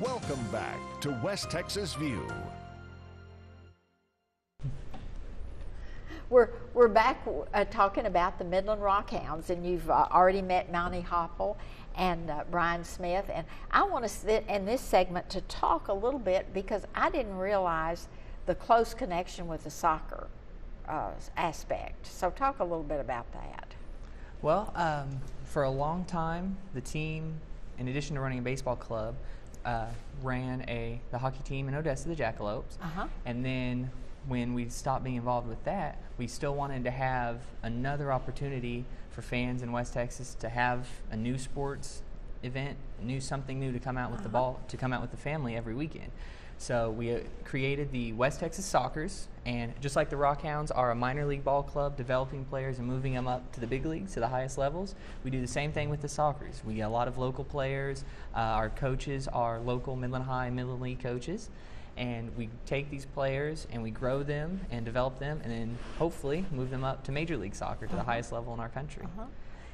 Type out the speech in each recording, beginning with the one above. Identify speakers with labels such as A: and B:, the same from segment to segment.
A: Welcome back to West Texas View.
B: We're back talking about the Midland Rockhounds, and you've already met Mountie Hopple and Brian Smith, and I want to sit in this segment to talk a little bit because I didn't realize the close connection with the soccer aspect. So talk a little bit about that.
C: Well, for a long time, the team, in addition to running a baseball club, ran the hockey team in Odessa, the Jackalopes, and then when we stopped being involved with that, we still wanted to have another opportunity for fans in West Texas to have a new sports event, something new to come out with the ball, to come out with the family every weekend. So we created the West Texas Sockers, and just like the Rockhounds are a minor league ball club developing players and moving them up to the big leagues, to the highest levels, we do the same thing with the Sockers. We get a lot of local players. Our coaches are local Midland High, Midland League coaches. And we take these players and we grow them and develop them and then hopefully move them up to Major League Soccer, to the highest level in our country.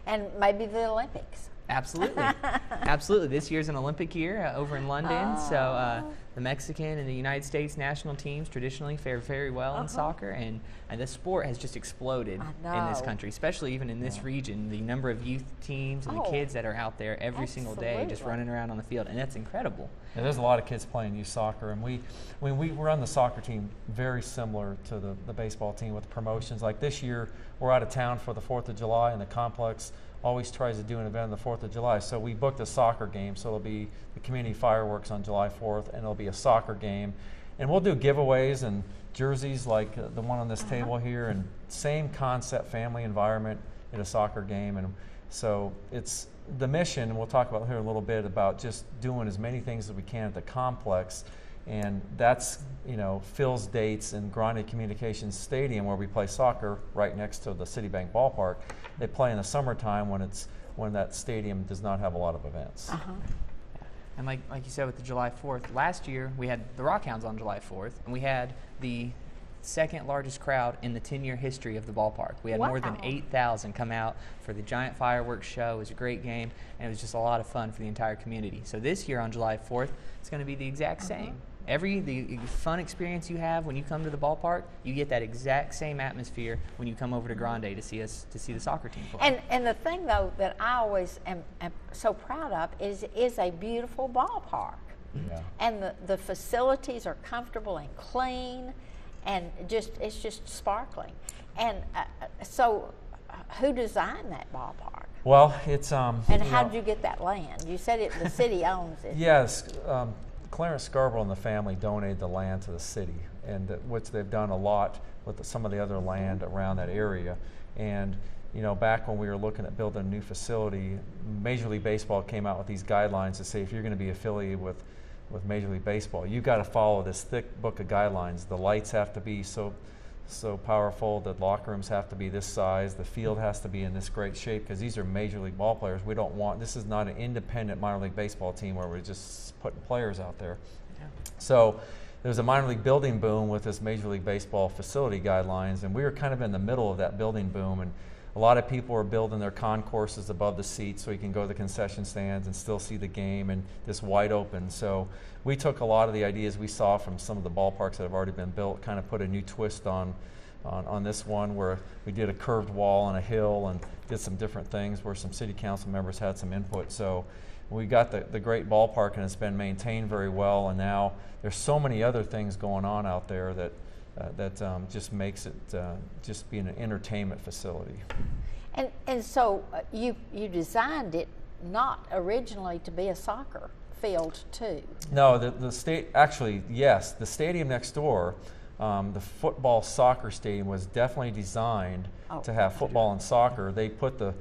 B: And maybe the Olympics.
C: Absolutely. Absolutely. This year's an Olympic year over in London, so the Mexican and the United States national teams traditionally fare very well in soccer, and this sport has just exploded in this country, especially even in this region. The number of youth teams and the kids that are out there every single day just running around on the field, and that's incredible.
D: Yeah, there's a lot of kids playing youth soccer, and we run the soccer team very similar to the baseball team with promotions. Like this year, we're out of town for the 4th of July, and the complex always tries to do an event on the 4th of July. So we booked a soccer game, so it'll be the community fireworks on July 4th, and it'll be a soccer game. And we'll do giveaways and jerseys like the one on this table here, and same concept, family environment at a soccer game. And so it's the mission, and we'll talk about here a little bit about just doing as many things as we can at the complex. And that's, Phil's dates in Grande Communications Stadium, where we play soccer right next to the Citibank Ballpark. They play in the summertime when that stadium does not have a lot of events.
C: And like you said with the July 4th, last year we had the Rockhounds on July 4th, and we had the second largest crowd in the 10-year history of the ballpark. We had more than 8,000 come out for the giant fireworks show. It was a great game, and it was just a lot of fun for the entire community. So this year on July 4th, it's going to be the exact same. The fun experience you have when you come to the ballpark, you get that exact same atmosphere when you come over to Grande to see the soccer team play.
B: And the thing though that I always am so proud of is a beautiful ballpark.
D: Yeah.
B: And the facilities are comfortable and clean, and it's just sparkling. And so, who designed that ballpark?
D: Well, it's
B: and how did you get that land? You said the city owns it.
D: Yes. Clarence Scarborough and the family donated the land to the city, and which they've done a lot with some of the other land around that area. And back when we were looking at building a new facility, Major League Baseball came out with these guidelines to say if you're going to be affiliated with Major League Baseball, you've got to follow this thick book of guidelines. The lights have to be so powerful, the locker rooms have to be this size, the field has to be in this great shape, because these are Major League ball players. This is not an independent minor league baseball team where we're just putting players out there. Yeah. So there was a minor league building boom with this Major League Baseball facility guidelines, and we were kind of in the middle of that building boom, and a lot of people were building their concourses above the seats so you can go to the concession stands and still see the game and this wide open. So we took a lot of the ideas we saw from some of the ballparks that have already been built, kind of put a new twist on this one, where we did a curved wall on a hill and did some different things where some city council members had some input. So we got the great ballpark, and it's been maintained very well, and now there's so many other things going on out there that just makes it just be an entertainment facility.
B: And so you designed it not originally to be a soccer field too.
D: No, the stadium next door, the football soccer stadium, was definitely designed to have football and soccer. They put the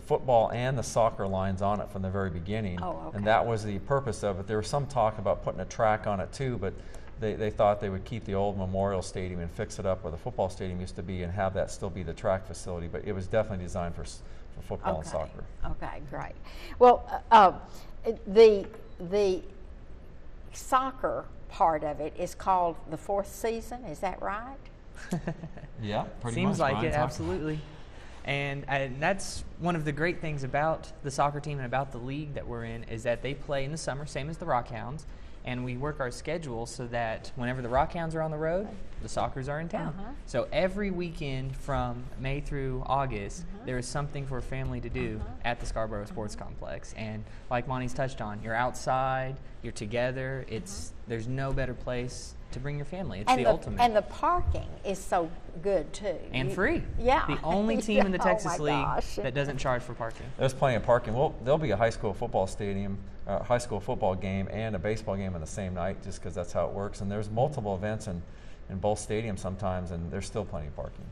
D: football and the soccer lines on it from the very beginning, and that was the purpose of it. There was some talk about putting a track on it too, but they thought they would keep the old Memorial Stadium and fix it up where the football stadium used to be and have that still be the track facility. But it was definitely designed for football and soccer.
B: Okay, great. Well, the soccer part of it is called the fourth season. Is that right?
D: Yeah, pretty much.
C: Seems like it, absolutely. And that's one of the great things about the soccer team and about the league that we're in, is that they play in the summer, same as the Rockhounds, and we work our schedule so that whenever the Rockhounds are on the road, the Sockers are in town. So every weekend from May through August, there is something for a family to do at the Scarborough Sports Complex. And like Monty's touched on, you're outside, you're together. There's no better place to bring your family. It's the ultimate.
B: And the parking is so good too.
C: And free.
B: Yeah.
C: The only team in the Texas League
B: gosh.
C: that doesn't charge for parking.
D: There's plenty of parking. Well, there'll be a high school football stadium, high school football game, and a baseball game on the same night, just because that's how it works. And there's multiple events in both stadiums sometimes, and there's still plenty of parking.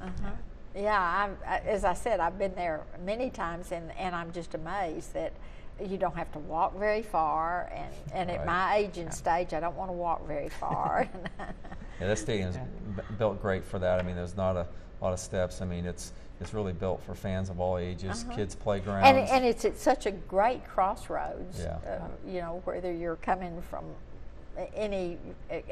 B: Yeah, as I said, I've been there many times, and I'm just amazed that you don't have to walk very far, and at my age and stage, I don't want to walk very far.
D: Yeah, that stadium's built great for that. I mean, there's not a lot of steps. I mean, it's really built for fans of all ages, kids' playgrounds.
B: And it's at such a great crossroads, you know, whether you're coming from any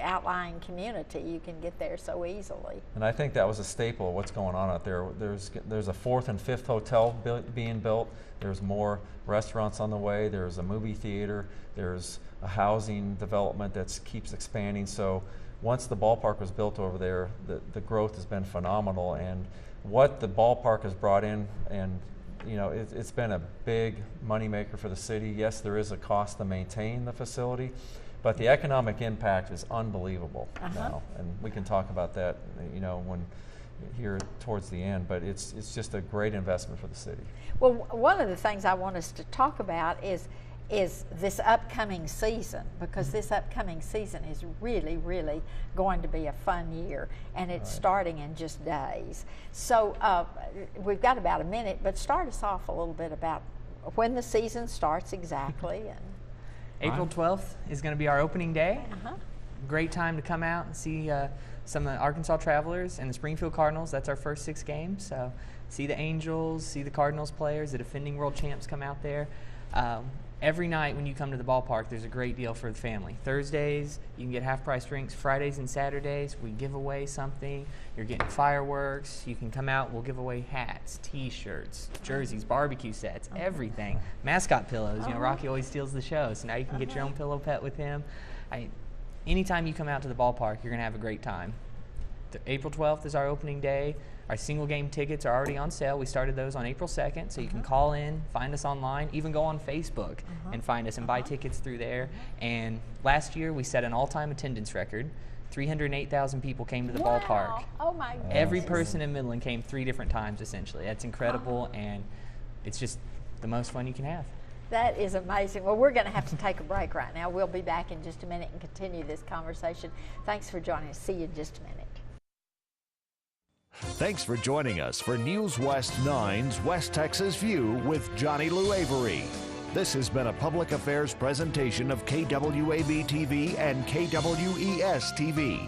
B: outlying community, you can get there so easily.
D: And I think that was a staple of what's going on out there. There's a 4th and 5th hotel being built. There's more restaurants on the way. There's a movie theater. There's a housing development that keeps expanding. So once the ballpark was built over there, the growth has been phenomenal. And what the ballpark has brought in, and you know, it's been a big moneymaker for the city. Yes, there is a cost to maintain the facility, but the economic impact is unbelievable now, and we can talk about that, you know, when here towards the end. But it's just a great investment for the city.
B: Well, one of the things I want us to talk about is this upcoming season, because this upcoming season is really, really going to be a fun year, and it's starting in just days. So we've got about a minute, but start us off a little bit about when the season starts exactly. And
C: April 12th is going to be our opening day. Great time to come out and see some of the Arkansas Travelers and the Springfield Cardinals. That's our first 6 games. So see the Angels, see the Cardinals players, the defending world champs come out there. Every night when you come to the ballpark, there's a great deal for the family. Thursdays, you can get half-price drinks. Fridays and Saturdays, we give away something. You're getting fireworks. You can come out. We'll give away hats, T-shirts, jerseys, barbecue sets, everything. Mascot pillows. You know, Rocky always steals the show, so now you can get your own pillow pet with him. Anytime you come out to the ballpark, you're going to have a great time. April 12th is our opening day. Our single game tickets are already on sale. We started those on April 2nd, so you can call in, find us online, even go on Facebook and find us and buy tickets through there. And last year we set an all-time attendance record. 308,000 people came to the ballpark.
B: Oh my goodness.
C: Every person in Midland came 3 different times, essentially. That's incredible, and it's just the most fun you can have.
B: That is amazing. Well, we're going to have to take a break right now. We'll be back in just a minute and continue this conversation. Thanks for joining us. See you in just a minute.
A: Thanks for joining us for News West 9's West Texas View with Johnny Lou Avery. This has been a public affairs presentation of KWAB TV and KWES TV.